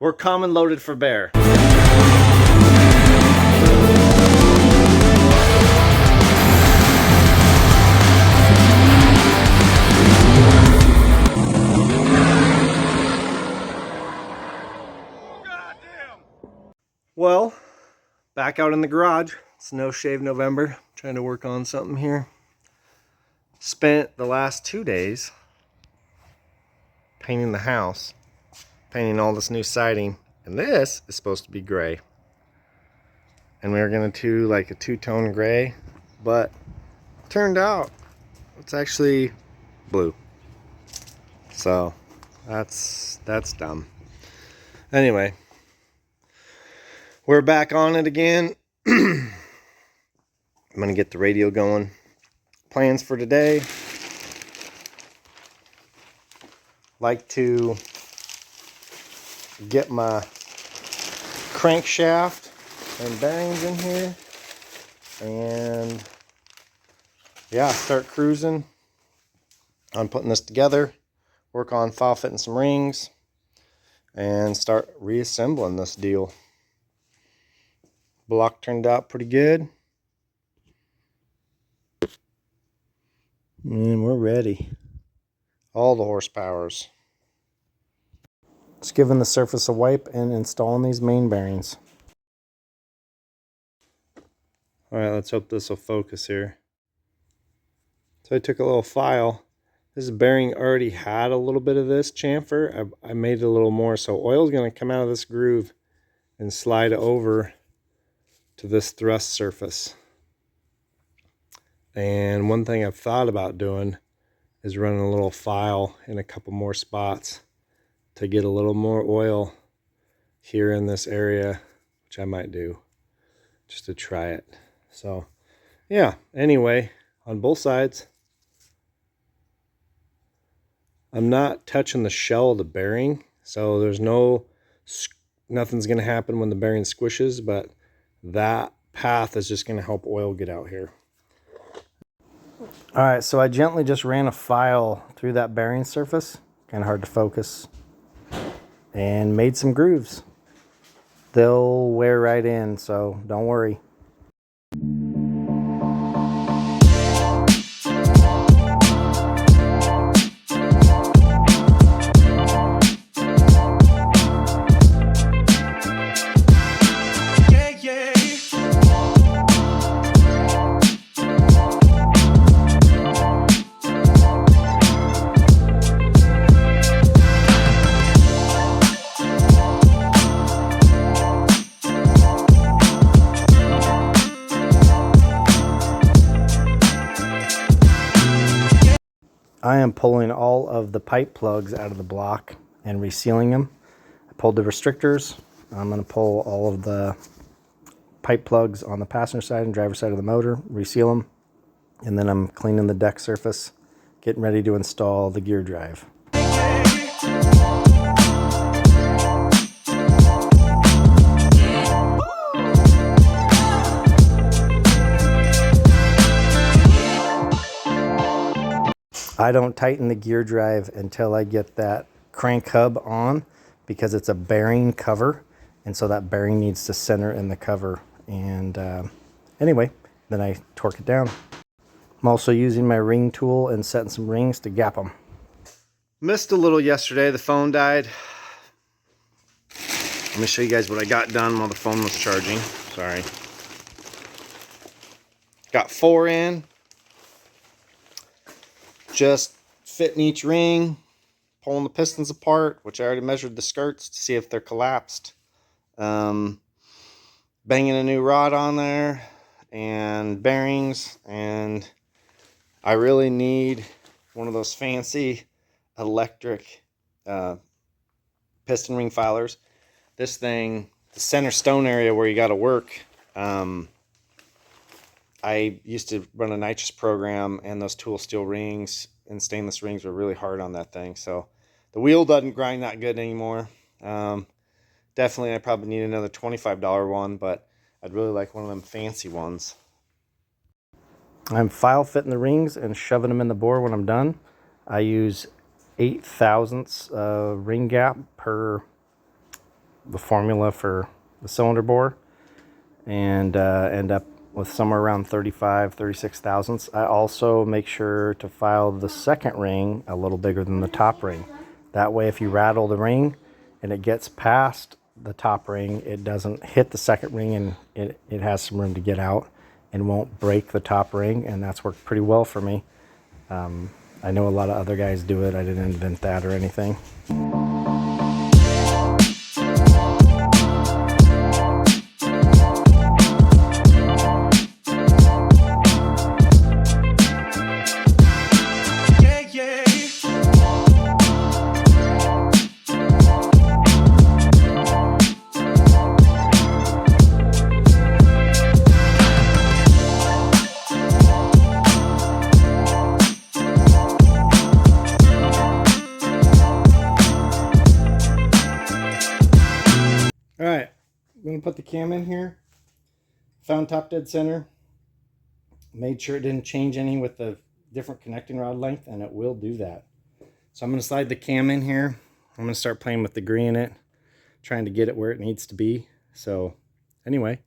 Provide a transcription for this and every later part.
We're common loaded for bear. Well, back out in the garage. It's no shave November. Trying to work on something here. Spent the last 2 days painting the house, painting all this new siding, and this is supposed to be gray. And we were gonna do like a two-tone gray, but turned out it's actually blue. So that's dumb. Anyway, we're back on it again. I'm gonna get the radio going. Plans for today: like to get my crankshaft and bearings in here, and yeah, start cruising on putting this together, work on file fitting some rings, and start reassembling this deal. Block turned out pretty good, and we're ready. All the horsepowers. Just giving the surface a wipe and installing these main bearings. Alright, let's hope this will focus here. So I took a little file. This bearing already had a little bit of this chamfer. I made it a little more, so oil is going to come out of this groove and slide over to this thrust surface. And one thing I've thought about doing is running a little file in a couple more spots to get a little more oil here in this area, which I might do just to try it. So yeah, anyway, on both sides, I'm not touching the shell of the bearing, so there's nothing's going to happen when the bearing squishes, but that path is just going to help oil get out here. All right, so I gently just ran a file through that bearing surface, kind of hard to focus, and made some grooves. They'll wear right in, so don't worry. I am pulling all of the pipe plugs out of the block and resealing them. I pulled the restrictors. I'm going to pull all of the pipe plugs on the passenger side and driver side of the motor, reseal them, and then I'm cleaning the deck surface, getting ready to install the gear drive. I don't tighten the gear drive until I get that crank hub on, because it's a bearing cover, and so that bearing needs to center in the cover. And anyway, then I torque it down. I'm also using my ring tool and setting some rings to gap them. Missed a little yesterday. The phone died. Let me show you guys what I got done while the phone was charging. Sorry. Got 4 in. Just fitting each ring, pulling the pistons apart, which I already measured the skirts to see if they're collapsed. Banging a new rod on there and bearings, and I really need one of those fancy electric piston ring filers. This thing, the center stone area where you got to work, I used to run a nitrous program, and those tool steel rings and stainless rings were really hard on that thing. So the wheel doesn't grind that good anymore. Definitely I probably need another $25 one, but I'd really like one of them fancy ones. I'm file fitting the rings and shoving them in the bore when I'm done. I use 8 thousandths ring gap per the formula for the cylinder bore, and end up with somewhere around 36 thousandths. I also make sure to file the second ring a little bigger than the top ring. That way, if you rattle the ring and it gets past the top ring, it doesn't hit the second ring, and it has some room to get out and won't break the top ring, and that's worked pretty well for me. I know a lot of other guys do it. I didn't invent that or anything. All right, I'm gonna put the cam in here. Found top dead center. Made sure it didn't change any with the different connecting rod length, and it will do that. So I'm gonna slide the cam in here. I'm gonna start playing with the green in it, trying to get it where it needs to be. So anyway.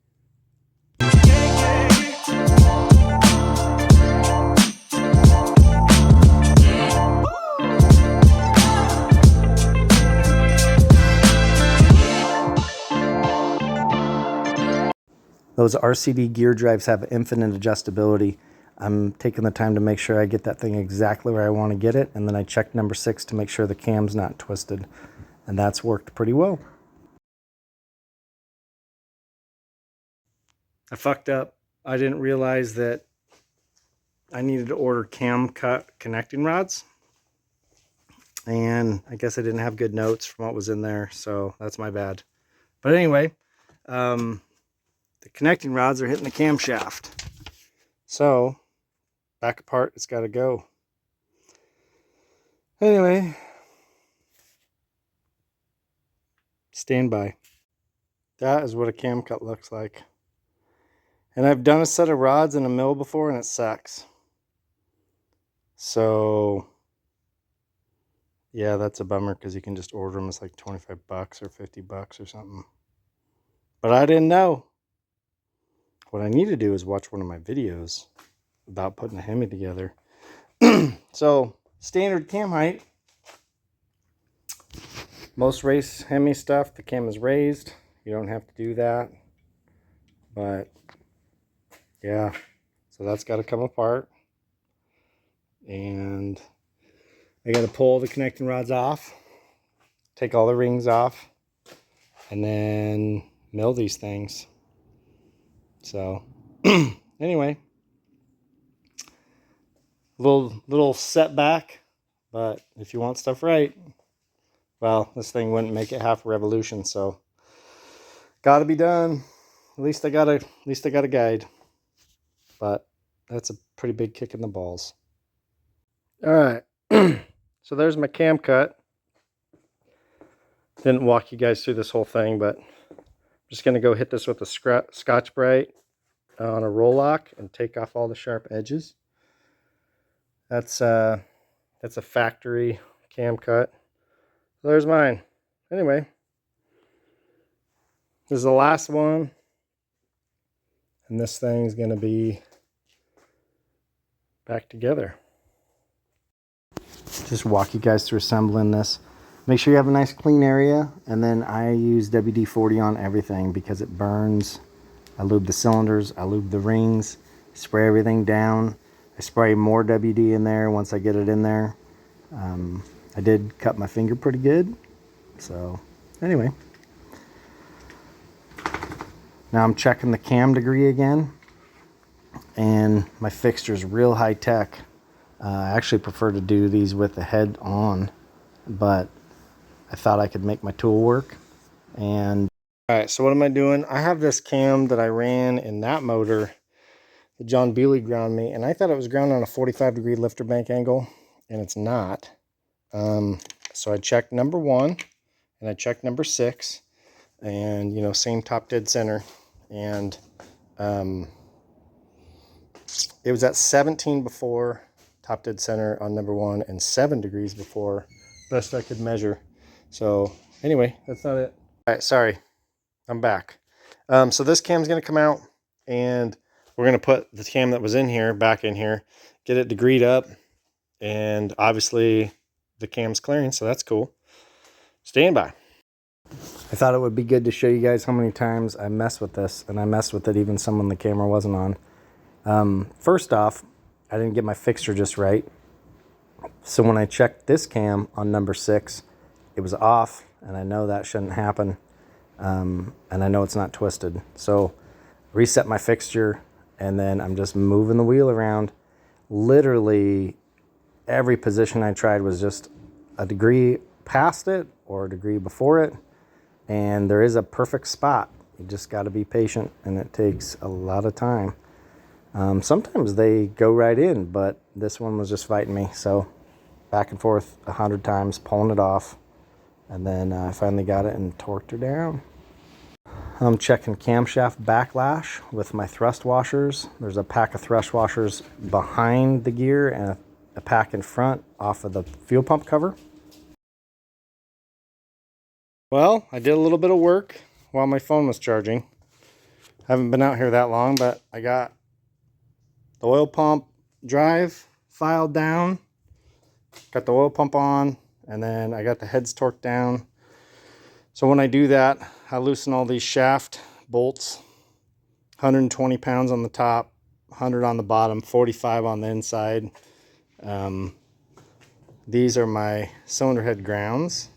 Those RCD gear drives have infinite adjustability. I'm taking the time to make sure I get that thing exactly where I want to get it, and then I check number 6 to make sure the cam's not twisted, and that's worked pretty well. I fucked up. I didn't realize that I needed to order cam cut connecting rods, and I guess I didn't have good notes from what was in there, so that's my bad. But anyway, the connecting rods are hitting the camshaft. So, back apart, it's got to go. Anyway, stand by. That is what a cam cut looks like. And I've done a set of rods in a mill before, and it sucks. So, yeah, that's a bummer, because you can just order them. It's like 25 bucks or 50 bucks or something. But I didn't know. What I need to do is watch one of my videos about putting a hemi together. So, standard cam height. Most race hemi stuff, the cam is raised. You don't have to do that. But, yeah. So that's got to come apart. And I got to pull the connecting rods off. Take all the rings off. And then mill these things. So, anyway, little setback, but if you want stuff right, well, this thing wouldn't make it half a revolution, so got to be done. At least I got a guide, but that's a pretty big kick in the balls. All right, so there's my cam cut. Didn't walk you guys through this whole thing, but I'm just gonna go hit this with a Scotch-Brite on a roll lock and take off all the sharp edges. That's a factory cam cut. So there's mine. Anyway, this is the last one, and this thing's gonna be back together. Just walk you guys through assembling this. Make sure you have a nice clean area, and then I use WD-40 on everything because it burns. I lube the cylinders, I lube the rings, spray everything down. I spray more WD in there once I get it in there. I did cut my finger pretty good. So anyway. Now I'm checking the cam degree again. And my fixture's real high tech. I actually prefer to do these with the head on, but I thought I could make my tool work. And all right, so what am I doing? I have this cam that I ran in that motor that John Beely ground me, and I thought it was ground on a 45-degree lifter bank angle, and it's not. So I checked number 1, and I checked number 6, and, you know, same top dead center. And it was at 17 before top dead center on number 1, and 7 degrees before, best I could measure. So anyway, that's not it. All right, sorry, I'm back. So this cam's gonna come out, and we're gonna put the cam that was in here back in here, get it degreed up, and obviously the cam's clearing, so that's cool. Stand by. I thought it would be good to show you guys how many times I mess with this, and I messed with it even some when the camera wasn't on. First off, I didn't get my fixture just right. So when I checked this cam on number 6, it was off, and I know that shouldn't happen. And I know it's not twisted. So reset my fixture, and then I'm just moving the wheel around. Literally every position I tried was just a degree past it or a degree before it. And there is a perfect spot. You just got to be patient, and it takes a lot of time. Sometimes they go right in, but this one was just fighting me. So back and forth 100 times, pulling it off. And then I finally got it and torqued her down. I'm checking camshaft backlash with my thrust washers. There's a pack of thrust washers behind the gear and a pack in front off of the fuel pump cover. Well, I did a little bit of work while my phone was charging. Haven't been out here that long, but I got the oil pump drive filed down, got the oil pump on, and then I got the heads torqued down. So when I do that, I loosen all these shaft bolts, 120 pounds on the top, 100 on the bottom, 45 on the inside. These are my cylinder head grounds.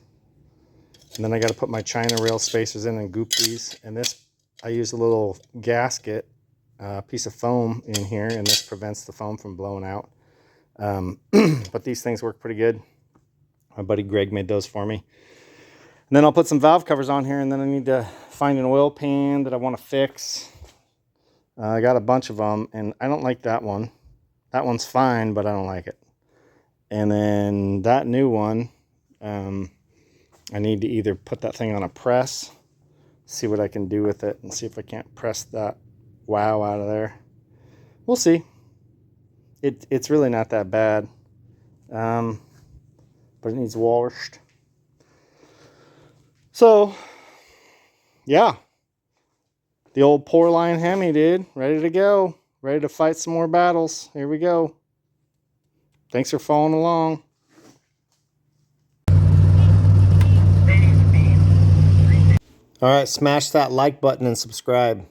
And then I got to put my China rail spacers in and goop these. And this, I use a little gasket, piece of foam in here, and this prevents the foam from blowing out. But these things work pretty good. My buddy Greg made those for me. And then I'll put some valve covers on here, and then I need to find an oil pan that I want to fix. I got a bunch of them, and I don't like that one. That one's fine, but I don't like it. And then that new one, I need to either put that thing on a press, see what I can do with it, and see if I can't press that wow out of there. We'll see. It's really not that bad. But it needs washed. So, yeah. The old pour line Hemi, dude. Ready to go. Ready to fight some more battles. Here we go. Thanks for following along. Alright, smash that like button and subscribe.